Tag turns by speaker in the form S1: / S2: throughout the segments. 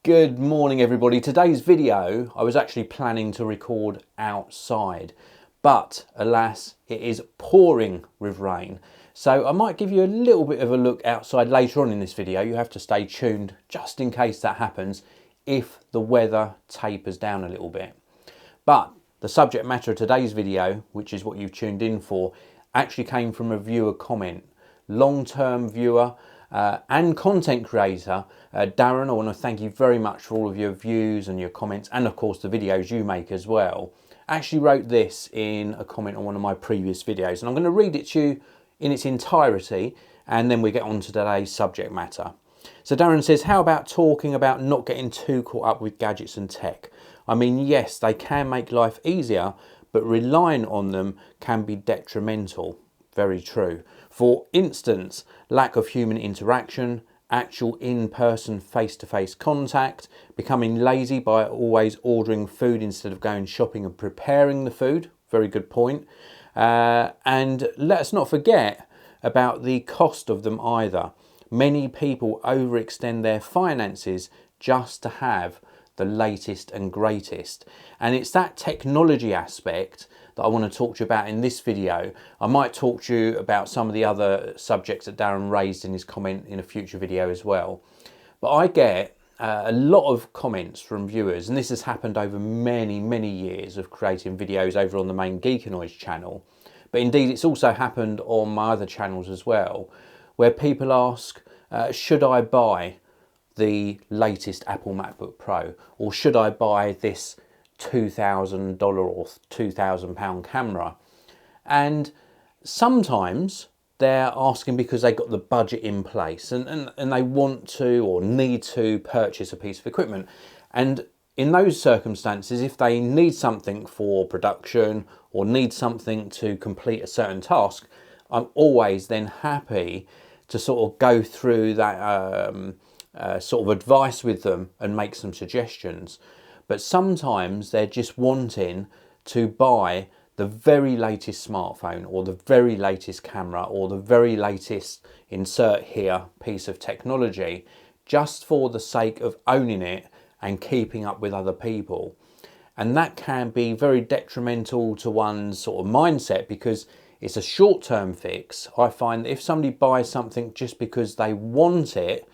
S1: Good morning everybody. Today's video I was actually planning to record outside, but alas it is pouring with rain. So I might give you a little bit of a look outside later on in this video. You have to stay tuned just in case that happens if the weather tapers down a little bit. But the subject matter of today's video, which is what you've tuned in for, actually came from a viewer comment. Long-term viewer and content creator, Darren, I want to thank you very much for all of your views and your comments, and of course the videos you make as well. Actually wrote this in a comment on one of my previous videos, and I'm going to read it to you in its entirety, and then we get on to today's subject matter. So Darren says, how about talking about not getting too caught up with gadgets and tech? I mean, yes, they can make life easier, but relying on them can be detrimental. Very true. For instance, lack of human interaction, actual in-person face-to-face contact, becoming lazy by always ordering food instead of going shopping and preparing the food. Very good point. And let's not forget about the cost of them either. Many people overextend their finances just to have the latest and greatest. And it's that technology aspect that I want to talk to you about in this video. I might talk to you about some of the other subjects that Darren raised in his comment in a future video as well. But I get a lot of comments from viewers, and this has happened over many years of creating videos over on the main Geekanoids channel. But indeed it's also happened on my other channels as well, where people ask, should I buy the latest Apple MacBook Pro, or should I buy this $2,000 or £2,000 camera? And sometimes they're asking because they got the budget in place and they want to or need to purchase a piece of equipment. And in those circumstances, if they need something for production or need something to complete a certain task, I'm always then happy to sort of go through that sort of advice with them and make some suggestions. But sometimes they're just wanting to buy the very latest smartphone or the very latest camera or the very latest insert here piece of technology just for the sake of owning it and keeping up with other people. And that can be very detrimental to one's sort of mindset, because it's a short-term fix. I find that if somebody buys something just because they want it,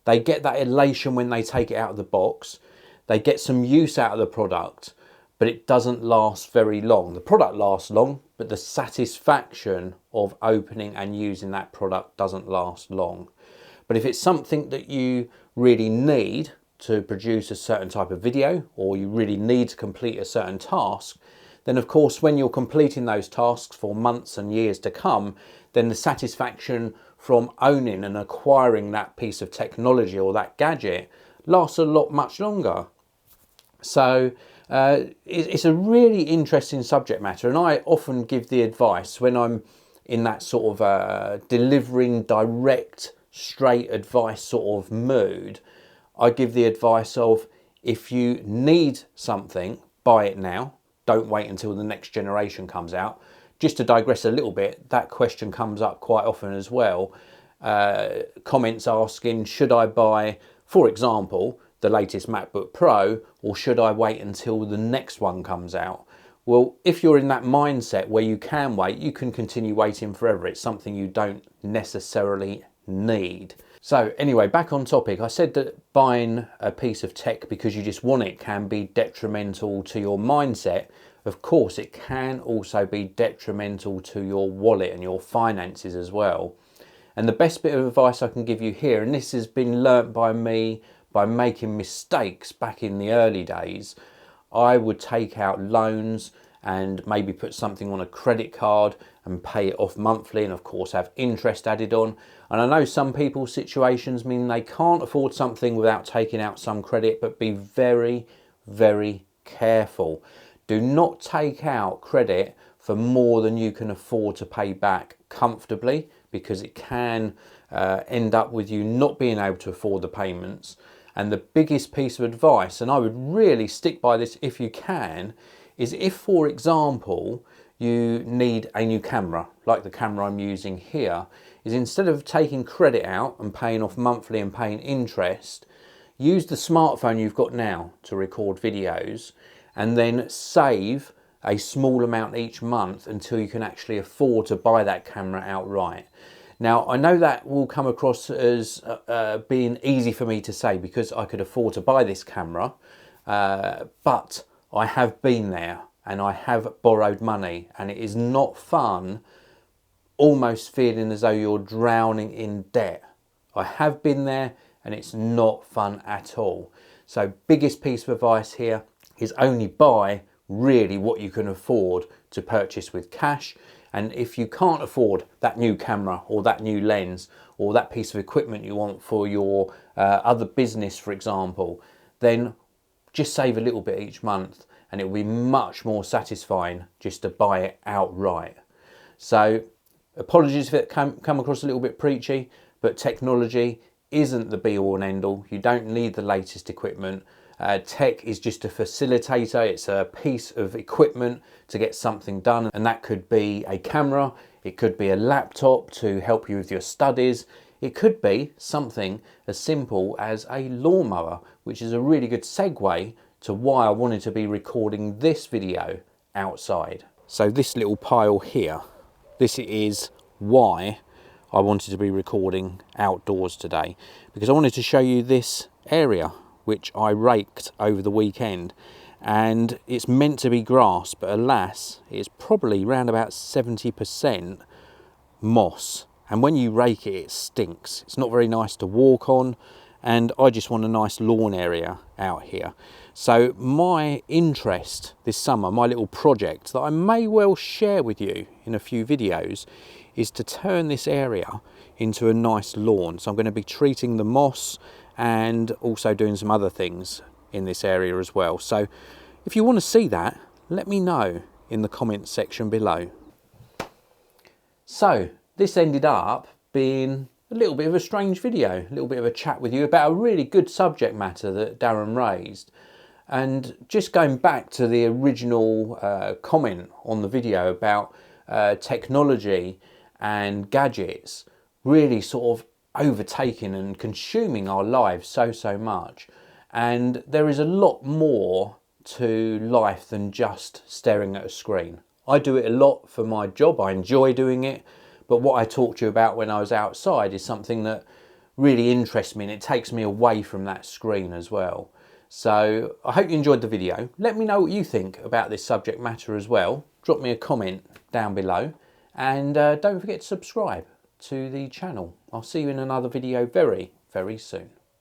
S1: they get that elation when they take it out of the box. They get some use out of the product, but it doesn't last very long. The product lasts long, but the satisfaction of opening and using that product doesn't last long. But if it's something that you really need to produce a certain type of video, or you really need to complete a certain task, then of course when you're completing those tasks for months and years to come, then the satisfaction from owning and acquiring that piece of technology or that gadget lasts a lot much longer. So it's a really interesting subject matter, and I often give the advice when I'm in that sort of delivering direct, straight advice sort of mood. I give the advice of, if you need something, buy it now. Don't wait until the next generation comes out. Just to digress a little bit, that question comes up quite often as well. Comments asking, should I buy, for example, the latest MacBook Pro, or should I wait until the next one comes out? Well, if you're in that mindset where you can wait, you can continue waiting forever. It's something you don't necessarily need. So anyway, back on topic. I said that buying a piece of tech because you just want it can be detrimental to your mindset. Of course, it can also be detrimental to your wallet and your finances as well. And the best bit of advice I can give you here, and this has been learnt by me by making mistakes back in the early days, I would take out loans and maybe put something on a credit card and pay it off monthly, and of course have interest added on. And I know some people's situations mean they can't afford something without taking out some credit, but be very careful. Do not take out credit for more than you can afford to pay back comfortably, because it can end up with you not being able to afford the payments. And the biggest piece of advice, and I would really stick by this if you can, is if, for example, you need a new camera, like the camera I'm using here, is instead of taking credit out and paying off monthly and paying interest, use the smartphone you've got now to record videos, and then save a small amount each month until you can actually afford to buy that camera outright. Now, I know that will come across as being easy for me to say because I could afford to buy this camera, but I have been there and I have borrowed money, and it is not fun almost feeling as though you're drowning in debt. I have been there and it's not fun at all. So biggest piece of advice here is only buy really what you can afford to purchase with cash. And if you can't afford that new camera or that new lens or that piece of equipment you want for your other business, for example, then just save a little bit each month and it will be much more satisfying just to buy it outright. So apologies if it come across a little bit preachy, but technology isn't the be all and end all. You don't need the latest equipment. Tech is just a facilitator. It's a piece of equipment to get something done, and that could be a camera, it could be a laptop to help you with your studies, it could be something as simple as a lawnmower, which is a really good segue to why I wanted to be recording this video outside. So this little pile here, this is why I wanted to be recording outdoors today, because I wanted to show you this area which I raked over the weekend, and it's meant to be grass, but alas, it's probably around about 70% moss, and when you rake it, it stinks. It's not very nice to walk on, and I just want a nice lawn area out here. So my interest this summer, my little project that I may well share with you in a few videos, is to turn this area into a nice lawn. So I'm going to be treating the moss and also doing some other things in this area as well. So if you want to see that, let me know in the comments section below. So this ended up being a little bit of a strange video, a little bit of a chat with you about a really good subject matter that Darren raised. And just going back to the original comment on the video about technology and gadgets really sort of overtaking and consuming our lives so much, and there is a lot more to life than just staring at a screen. I do it a lot for my job, I enjoy doing it, but what I talked to you about when I was outside is something that really interests me, and it takes me away from that screen as well. So I hope you enjoyed the video. Let me know what you think about this subject matter as well. Drop me a comment down below, and don't forget to subscribe to the channel. I'll see you in another video very soon.